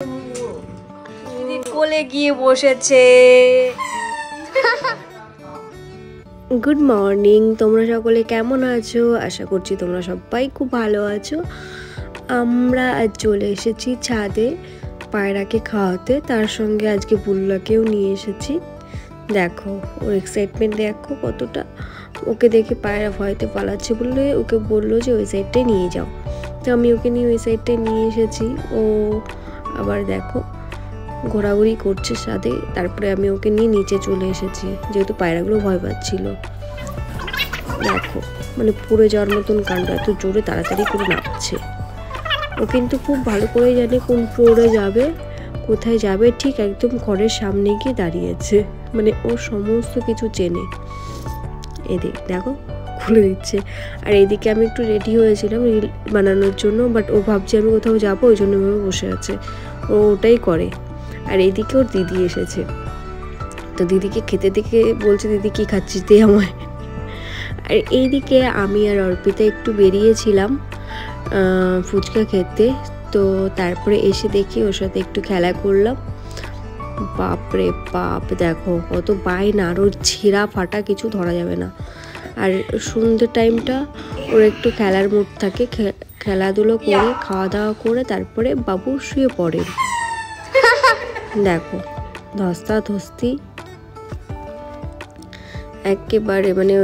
দিদি কোলে গিয়ে বসেছে। গুড মর্নিং, তোমরা সকলে কেমন আছো? আশা করছি তোমরা সবাই খুব ভালো আছো। আমরা আজ চলে এসেছি ছাদে পায়রাকে খাওয়াতে, তার সঙ্গে আজকে বুল্লাকেও নিয়ে এসেছি। দেখো ওর এক্সাইটমেন্ট দেখো কতটা। ওকে দেখে পায়রা ভয়তে পালাচ্ছে বলে ওকে বললো যে ওই সাইডটায় নিয়ে যাও, তো আমি ওকে নিয়ে ওই সাইডটায় নিয়ে এসেছি। ও আবার দেখো ঘোরাঘুরি করছে সাথে। তারপরে আমি ওকে নিয়ে নিচে চলে এসেছি যেহেতু পায়রাগুলো ভয় পাচ্ছিল। দেখো মানে পড়ে যাওয়ার মতন কাণ্ড, এত জোরে তাড়াতাড়ি করে নামছে। ও কিন্তু খুব ভালো করে জানে কোন ফ্লোরে যাবে, কোথায় যাবে, ঠিক একদম ঘরের সামনে গিয়ে দাঁড়িয়েছে। মানে ও সমস্ত কিছু চেনে। এদিক দেখো খুলে দিচ্ছে। আর এইদিকে আমি একটু রেডি হয়েছিলাম রিল বানানোর জন্য, বাট ও ভাবছে আমি কোথাও যাবো, ওই জন্য ভাবে বসে আছে। ও ওটাই করে। আর এইদিকে ওর দিদি এসেছে, তো দিদিকে খেতে দেখে বলছে দিদি কি খাচ্ছিস দে আমায়। আর এইদিকে আমি আর অর্পিতা একটু বেরিয়েছিলাম ফুচকা খেতে, তো তারপরে এসে দেখি ওর সাথে একটু খেলা করলাম। বাপরে বাপ, দেখো কত বাইনা, আর ওর ছেঁড়া ফাটা কিছু ধরা যাবে না। আর সন্ধ্যে টাইমটা ওর একটু খেলার মুড থাকে, খেলাধুলো করে খাওয়া দাওয়া করে তারপরে বাবু শুয়ে পড়ে। দেখো ধস্তা ধস্তি একেবারে, মানে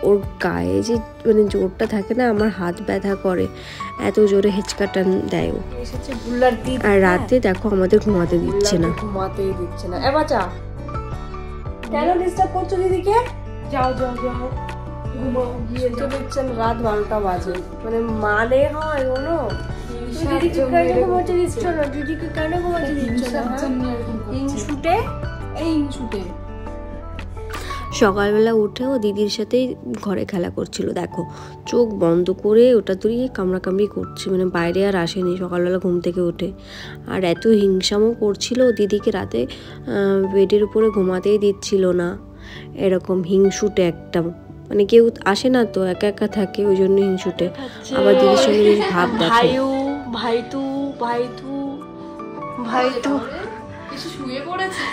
ওর গায়ে যে মানে জোরটা থাকে না, আমার হাত ব্যথা করে, এত জোরে হেঁচকাটা দেয় ও। আর রাতে দেখো আমাদের ঘুমাতে দিচ্ছে না, ঘুমাতেই দিচ্ছে না। এ বাচ্চা কেন ডিস্টার্ব করছো দিদিকে? যাও যাও যাও ঘুমাও গিয়ে। তো দেখছেন রাত 12টা বাজে, মানে হয় কোনো দিদিকে কেন ঘুমাতে দিচ্ছ না? দিদিকে কেন ঘুমাতে দিচ্ছ না? ইনশুটে এই ইনশুটে সকালবেলা উঠে ও দিদির সাথেই ঘরে খেলা করছিল। দেখো চোখ বন্ধ করে ওটা তুই কামড়াকামড়ি করছে, মানে বাইরে আর আসেনি সকালবেলা ঘুম থেকে উঠে। আর এত হিংসামও করছিল, ও দিদিকে রাতে বেডের উপরে ঘুমাতেই দিচ্ছিল না। এরকম হিংসুটে একটা, মানে কেউ আসে না তো, একা একা থাকে, ওই জন্য হিংসুটে। আবার দিদির সঙ্গে বেশ ভাব দেখো। ভাই তো শুয়ে পড়েছে,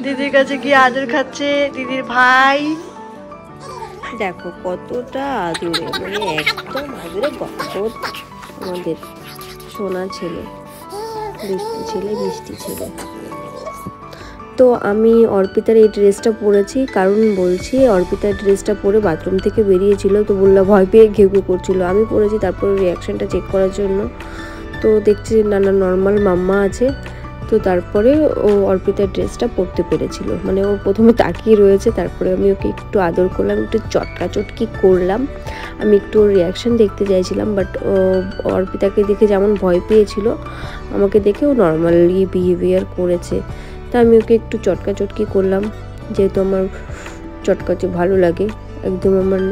দিদির কাছে গিয়ে আদর খাচ্ছে দিদির ভাই। দেখো কতটা আদুরে, মানে একদম আদুরে গপ্পত আমাদের সোনা ছেলে, মিষ্টি ছেলে। তো আমি অর্পিতার এই ড্রেসটা পরেছি, কারণ বলছি অর্পিতার ড্রেসটা পরে বাথরুম থেকে বেরিয়েছিল, তো বললাম ভয় পেয়ে ঘেউ ঘেউ করছিল। আমি পরেছি তারপরে রিয়াকশানটা চেক করার জন্য, তো দেখছি না নর্মাল মাম্মা আছে। তো তারপরে ও অর্পিতার ড্রেসটা পরতে পেরেছিল, মানে ও প্রথমে তাকিয়ে রয়েছে, তারপরে আমি ওকে একটু আদর করলাম, একটু চটকাচটকি করলাম। আমি একটু ওর রিয়াকশান দেখতে চাইছিলাম, বাট ও অর্পিতাকে দেখে যেমন ভয় পেয়েছিল, আমাকে দেখে ও নর্মালি বিহেভিয়ার করেছে। তা আমি ওকে একটু চটকাচটকি করলাম, যেহেতু আমার চটকাতে ভালো লাগে, একদম আমার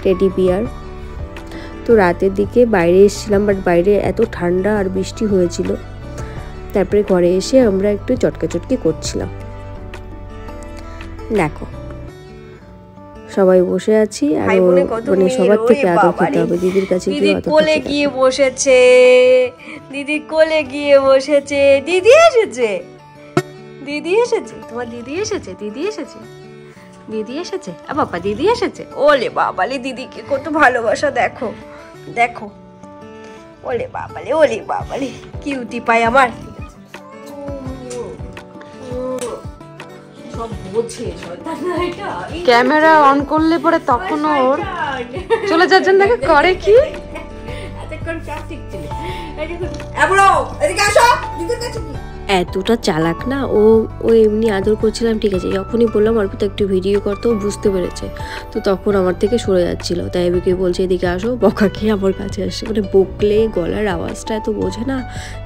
টেডি বিয়ার। তো রাতের দিকে বাইরে এসেছিলাম, বাট বাইরে এত ঠান্ডা আর বৃষ্টি হয়েছিল। তারপরে ঘরে এসে আমরা একটু চটকাচটকি করছিলাম। দেখো সবাই বসে আছি, আর মানে সবার থেকে আদর খেতে হবে, দিদির কাছে গিয়ে কোলে গিয়ে বসেছে, দিদি কোলে গিয়ে বসেছে। দিদি এসেছে, দিদি এসেছে, তোমার দিদি এসেছে, দিদি এসেছে, দিদি এসেছে। বাবা দিদি এসেছে। ওলে বাবালে দিদিকে কত ভালোবাসা, দেখো দেখো। ওলে বাবালে কিউটি পাই আমার। ক্যামেরা অন করলে পরে তখন ওর চলে যাওয়ার জন্য করে কি এতটা চালাক না ও। ও এমনি আদর করছিলাম ঠিক আছে, যখনই বললাম অর্পিতা একটু ভিডিও করতে, ও বুঝতে পেরেছে, তো তখন আমার থেকে সরে যাচ্ছিল। তাই এদিকে বলছে এদিকে আসো, বকা খেয়ে আমার কাছে আসছে। মানে বকলে গলার আওয়াজটা এত বোঝে না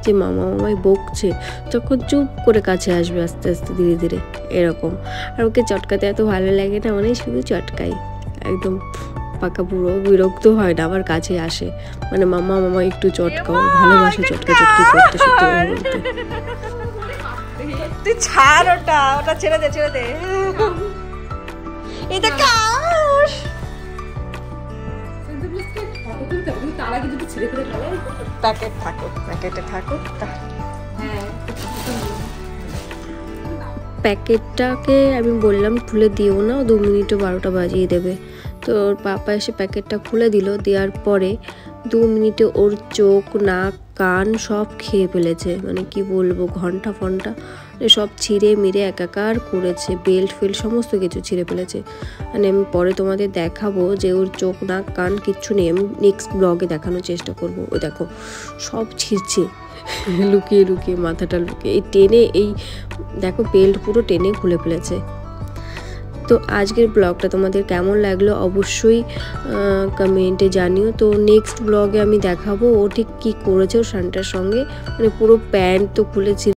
যে মামা মামাই বকছে, তখন চুপ করে কাছে আসবে আস্তে আস্তে ধীরে ধীরে এরকম। আর ওকে চটকাতে এত ভালো লাগে না, মানে শুধু চটকাই, একদম পাকা পুরো বিরক্ত হয় না, আবার কাছে আসে, মানে মামা মামা একটু চটকাও, ভালোবাসে চটকাচটকি করতে, সত্যি বলতে। তুই ছাড় ওটা, ওটা ছেড়ে দে, ছেড়ে দে। এটা কাশ তারা কিন্তু ছেড়ে ফেলে প্যাকেট থাকুক, প্যাকেটে থাকুক। হ্যাঁ, প্যাকেটটাকে আমি বললাম খুলে দিও না, 2 মিনিটে 12টা বাজিয়ে দেবে। তো ওর পাপা এসে প্যাকেটটা খুলে দিল, দেওয়ার পরে 2 মিনিটে ওর চোখ, নাক, কান সব খেয়ে ফেলেছে। মানে কি বলবো, ঘন্টা ফন্টা সব ছিঁড়ে মিরে একাকার করেছে, বেল্ট ফেল্ট সমস্ত কিছু ছিঁড়ে ফেলেছে। মানে আমি পরে তোমাদের দেখাবো যে ওর চোখ, নাক, কান কিচ্ছু নেই, আমি নেক্সট ব্লগে দেখানোর চেষ্টা করবো। ও দেখো সব ছিঁড়ছে লুকিয়ে লুকিয়ে, মাথাটা লুকিয়ে, এই টেনে, এই দেখো বেল্ট পুরো টেনে খুলে ফেলেছে। তো আজকের ব্লগটা তোমাদের কেমন লাগলো অবশ্যই কমেন্টে জানিও। তো নেক্সট ব্লগে আমি দেখাবো ও ঠিক কী করেছে ওর শানটার সঙ্গে। মানে পুরো প্যান্ট তো খুলেছি,